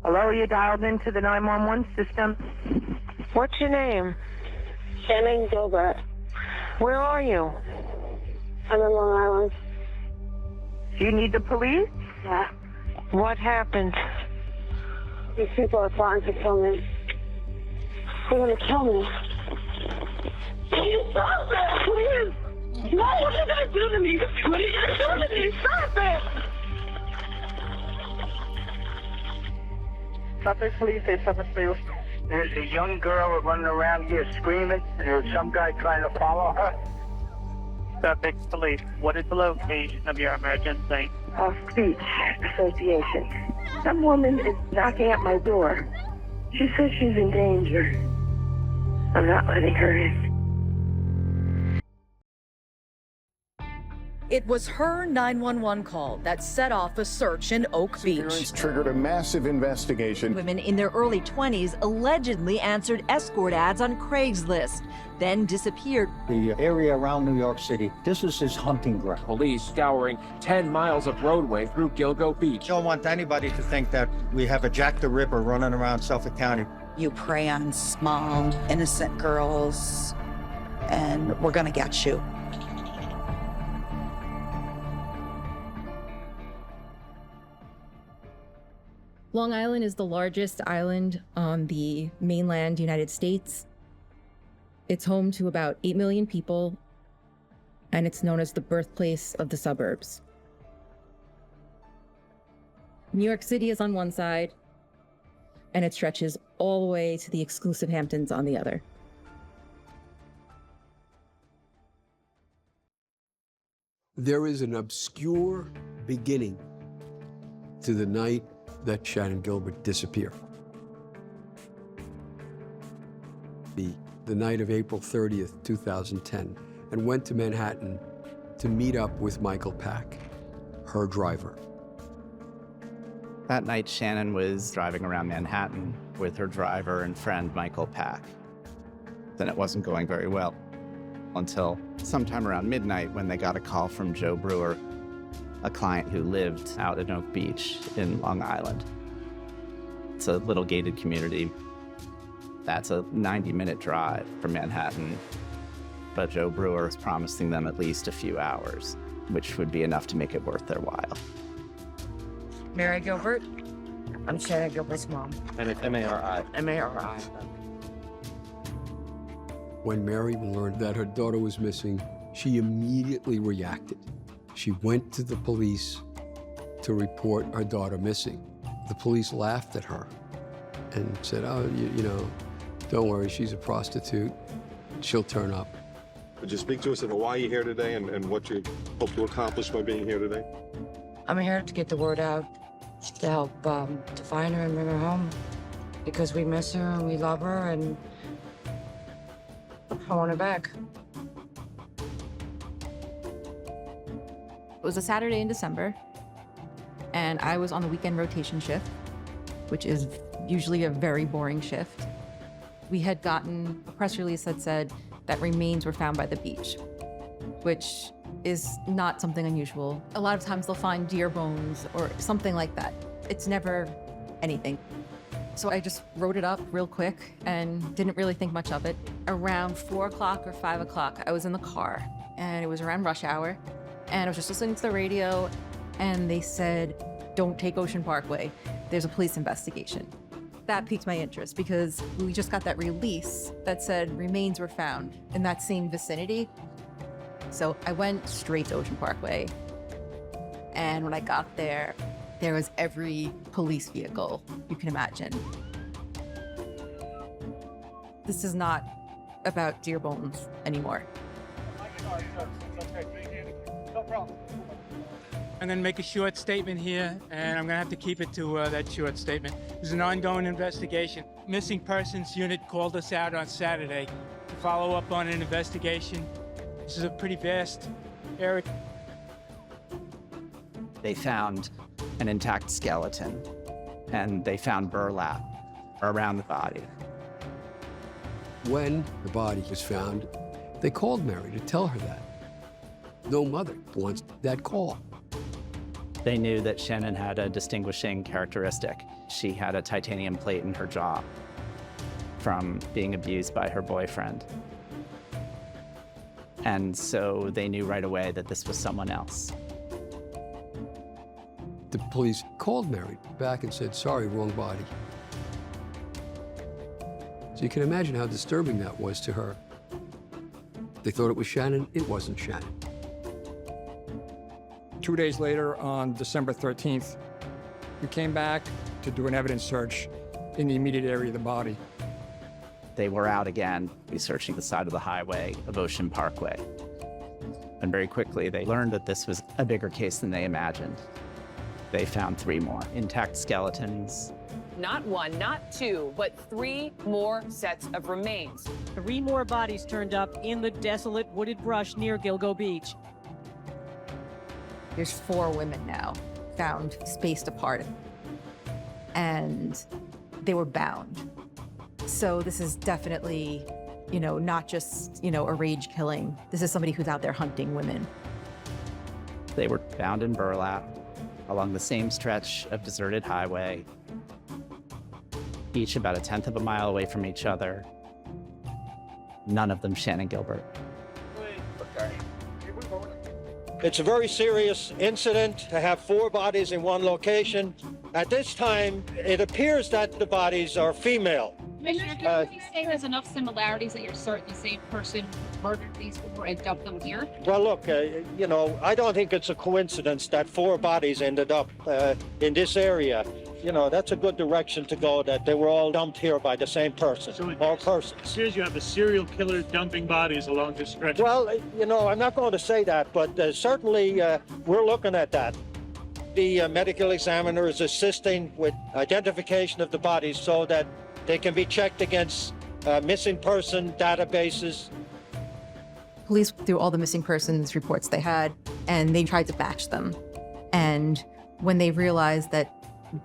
Hello, you dialed into the 911 system. What's your name? Shannon Gilbert. Where are you? I'm in Long Island. Do you need the police? Yeah. What happened? These people are plotting to kill me. They're gonna kill me. Can you stop that, please? No, what are you gonna do to me? What are you gonna do to me? Stop it! Suffolk Police, 873. There's a young girl running around here screaming, and there's some guy trying to follow her. Suffolk Police, what is the location of your emergency? Off Beach Association. Some woman is knocking at my door. She says she's in danger. I'm not letting her in. It was her 911 call that set off a search in Oak Beach. Triggered a massive investigation. Women in their early 20s allegedly answered escort ads on Craigslist, then disappeared. The area around New York City, this is his hunting ground. Police scouring 10 miles of roadway through Gilgo Beach. Don't want anybody to think that we have a Jack the Ripper running around Suffolk County. You prey on small, innocent girls, and we're gonna get you. Long Island is the largest island on the mainland United States. It's home to about 8 million people, and it's known as the birthplace of the suburbs. New York City is on one side, and it stretches all the way to the exclusive Hamptons on the other. There is an obscure beginning to the night that Shannon Gilbert disappeared. The night of April 30th, 2010, and went to Manhattan to meet up with Michael Pack, her driver. That night, Shannon was driving around Manhattan with her driver and friend, Michael Pack. Then it wasn't going very well until sometime around midnight when they got a call from Joe Brewer, a client who lived out in Oak Beach in Long Island. It's a little gated community. That's a 90-minute drive from Manhattan, but Joe Brewer is promising them at least a few hours, which would be enough to make it worth their while. Mary Gilbert? I'm Shannon Gilbert's mom. And it's M-A-R-I. M-A-R-I. When Mary learned that her daughter was missing, she immediately reacted. She went to the police to report her daughter missing. The police laughed at her and said, oh, you know, don't worry, she's a prostitute. She'll turn up. Would you speak to us about why you're here today and what you hope to accomplish by being here today? I'm here to get the word out, to help to find her and bring her home, because we miss her and we love her and I want her back. It was a Saturday in December, and I was on the weekend rotation shift, which is usually a very boring shift. We had gotten a press release that said that remains were found by the beach, which is not something unusual. A lot of times they'll find deer bones or something like that. It's never anything. So I just wrote it up real quick and didn't really think much of it. Around 4 o'clock or 5 o'clock, I was in the car, and it was around rush hour, and I was just listening to the radio, and they said, don't take Ocean Parkway. There's a police investigation. That piqued my interest because we just got that release that said remains were found in that same vicinity. So I went straight to Ocean Parkway. And when I got there, there was every police vehicle you can imagine. This is not about deer bones anymore. I'm going to make a short statement here, and I'm going to have to keep it to that short statement. There's an ongoing investigation. Missing Persons Unit called us out on Saturday to follow up on an investigation. This is a pretty vast area. They found an intact skeleton, and they found burlap around the body. When the body was found, they called Mary to tell her that. No mother wants that call. They knew that Shannon had a distinguishing characteristic. She had a titanium plate in her jaw from being abused by her boyfriend. And so they knew right away that this was someone else. The police called Mary back and said, sorry, wrong body. So you can imagine how disturbing that was to her. They thought it was Shannon. It wasn't Shannon. 2 days later, on December 13th, we came back to do an evidence search in the immediate area of the body. They were out again, researching the side of the highway of Ocean Parkway. And very quickly, they learned that this was a bigger case than they imagined. They found 3 more intact skeletons. Not 1, not 2, but 3 more sets of remains. 3 more bodies turned up in the desolate wooded brush near Gilgo Beach. There's 4 women now found spaced apart, and they were bound. So this is definitely, not just, a rage killing. This is somebody who's out there hunting women. They were bound in burlap along the same stretch of deserted highway, each about 1/10 of a mile away from each other. None of them Shannon Gilbert. It's a very serious incident to have 4 bodies in one location. At this time, it appears that the bodies are female. Commissioner, can you say there's enough similarities that you're certain the same person murdered these 4 and dumped them here? Well, look, I don't think it's a coincidence that 4 bodies ended up in this area. That's a good direction to go, that they were all dumped here by the same person, or persons. It appears you have a serial killer dumping bodies along this stretch. Well, I'm not going to say that, but certainly we're looking at that. The medical examiner is assisting with identification of the bodies so that they can be checked against missing person databases. Police threw all the missing persons reports they had, and they tried to batch them. And when they realized that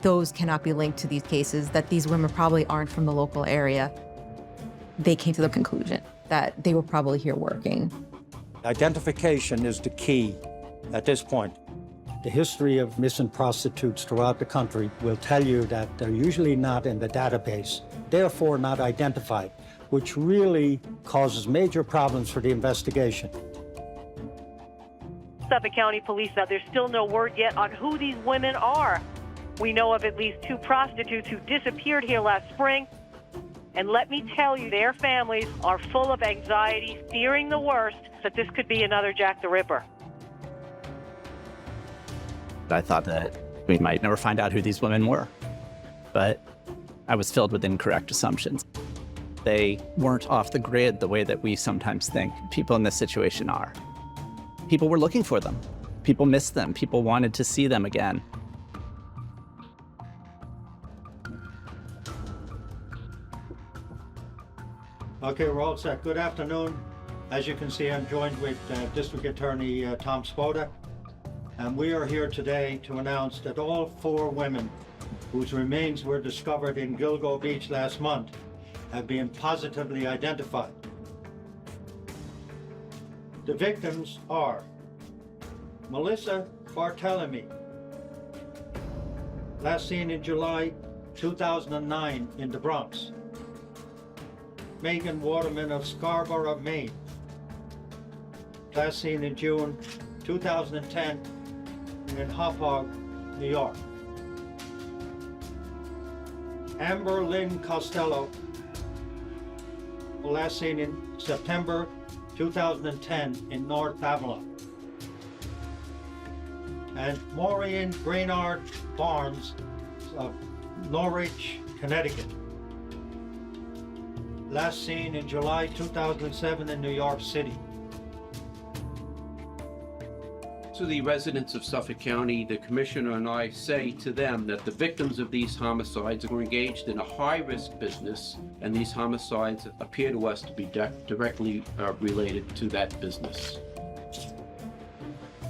those cannot be linked to these cases, that these women probably aren't from the local area, they came to the conclusion that they were probably here working. Identification is the key at this point. The history of missing prostitutes throughout the country will tell you that they're usually not in the database, therefore not identified, which really causes major problems for the investigation. Suffolk County Police said there's still no word yet on who these women are. We know of at least 2 prostitutes who disappeared here last spring. And let me tell you, their families are full of anxiety, fearing the worst, that this could be another Jack the Ripper. I thought that we might never find out who these women were, but I was filled with incorrect assumptions. They weren't off the grid the way that we sometimes think people in this situation are. People were looking for them. People missed them. People wanted to see them again. Okay, we're all set. Good afternoon. As you can see, I'm joined with District Attorney Tom Spoda. And we are here today to announce that all 4 women whose remains were discovered in Gilgo Beach last month have been positively identified. The victims are Melissa Barthelemy, last seen in July 2009 in the Bronx. Megan Waterman of Scarborough, Maine, last seen in June 2010 in Hauppauge, New York. Amber Lynn Costello, last seen in September 2010 in North Babylon. And Maureen Brainard Barnes of Norwich, Connecticut, last seen in July 2007 in New York City. To the residents of Suffolk County, the Commissioner and I say to them that the victims of these homicides were engaged in a high-risk business, and these homicides appear to us to be directly related to that business.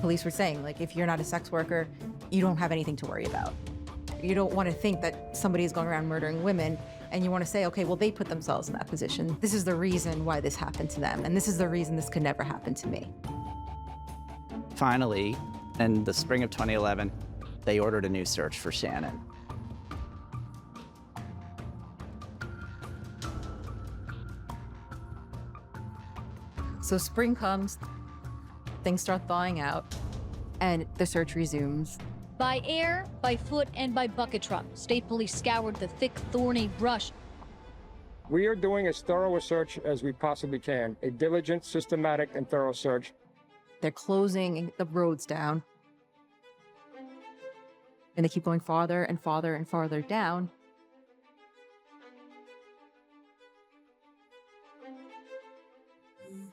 Police were saying, if you're not a sex worker, you don't have anything to worry about. You don't want to think that somebody is going around murdering women, and you want to say, okay, well, they put themselves in that position. This is the reason why this happened to them, and this is the reason this could never happen to me. Finally, in the spring of 2011, they ordered a new search for Shannon. So spring comes, things start thawing out, and the search resumes. By air, by foot, and by bucket truck, state police scoured the thick, thorny brush. We are doing as thorough a search as we possibly can, a diligent, systematic, and thorough search. They're closing the roads down. And they keep going farther and farther and farther down.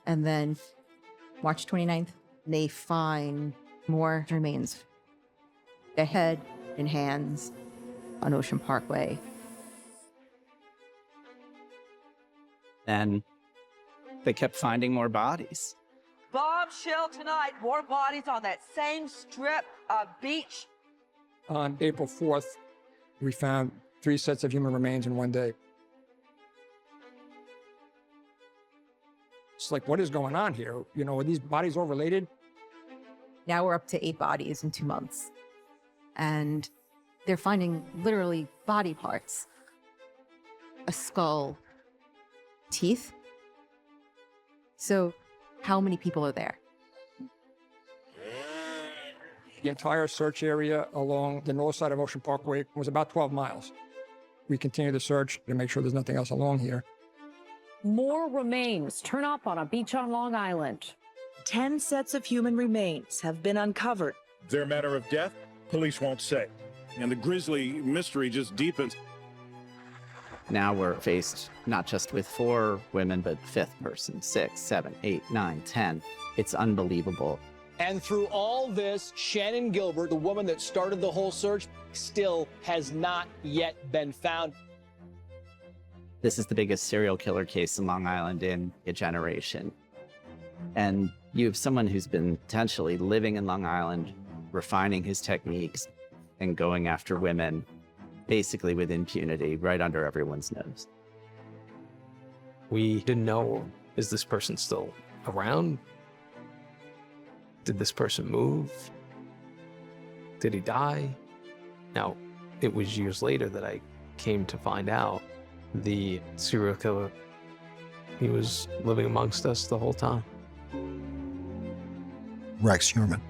And then March 29th, they find more remains. Their head and hands on Ocean Parkway. And they kept finding more bodies. Bombshell tonight, more bodies on that same strip of beach. On April 4th, we found 3 sets of human remains in one day. It's like, what is going on here? You know, are these bodies all related? Now we're up to 8 bodies in 2 months. And they're finding literally body parts. A skull, teeth. So how many people are there? The entire search area along the north side of Ocean Parkway was about 12 miles. We continue the search to make sure there's nothing else along here. More remains turn up on a beach on Long Island. 10 sets of human remains have been uncovered. Their matter of death, police won't say. And the grisly mystery just deepens. Now we're faced not just with 4 women, but 5th person, 6, 7, 8, 9, 10. It's unbelievable. And through all this, Shannon Gilbert, the woman that started the whole search, still has not yet been found. This is the biggest serial killer case in Long Island in a generation. And you have someone who's been potentially living in Long Island, refining his techniques, and going after women, basically with impunity, right under everyone's nose. We didn't know, is this person still around? Did this person move? Did he die? Now, it was years later that I came to find out the serial killer, he was living amongst us the whole time. Rex Heuermann.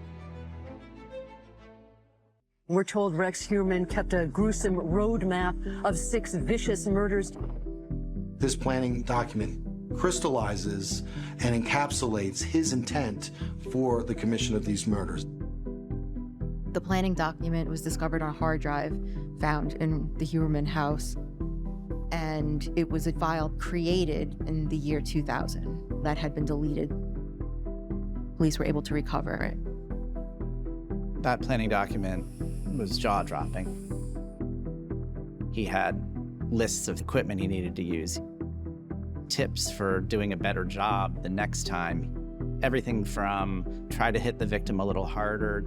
We're told Rex Heuermann kept a gruesome roadmap of 6 vicious murders. This planning document crystallizes and encapsulates his intent for the commission of these murders. The planning document was discovered on a hard drive found in the Heuermann house. And it was a file created in the year 2000 that had been deleted. Police were able to recover it. That planning document was jaw-dropping. He had lists of equipment he needed to use, tips for doing a better job the next time. Everything from try to hit the victim a little harder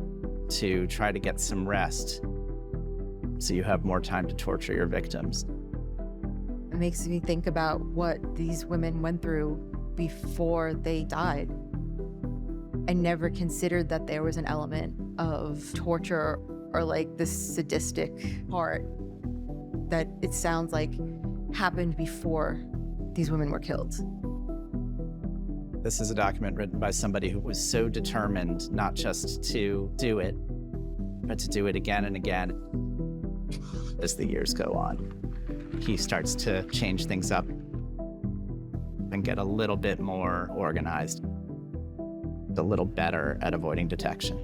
to try to get some rest so you have more time to torture your victims. It makes me think about what these women went through before they died. I never considered that there was an element of torture or like this sadistic part that it sounds like happened before these women were killed. This is a document written by somebody who was so determined not just to do it, but to do it again and again as the years go on. He starts to change things up and get a little bit more organized, a little better at avoiding detection.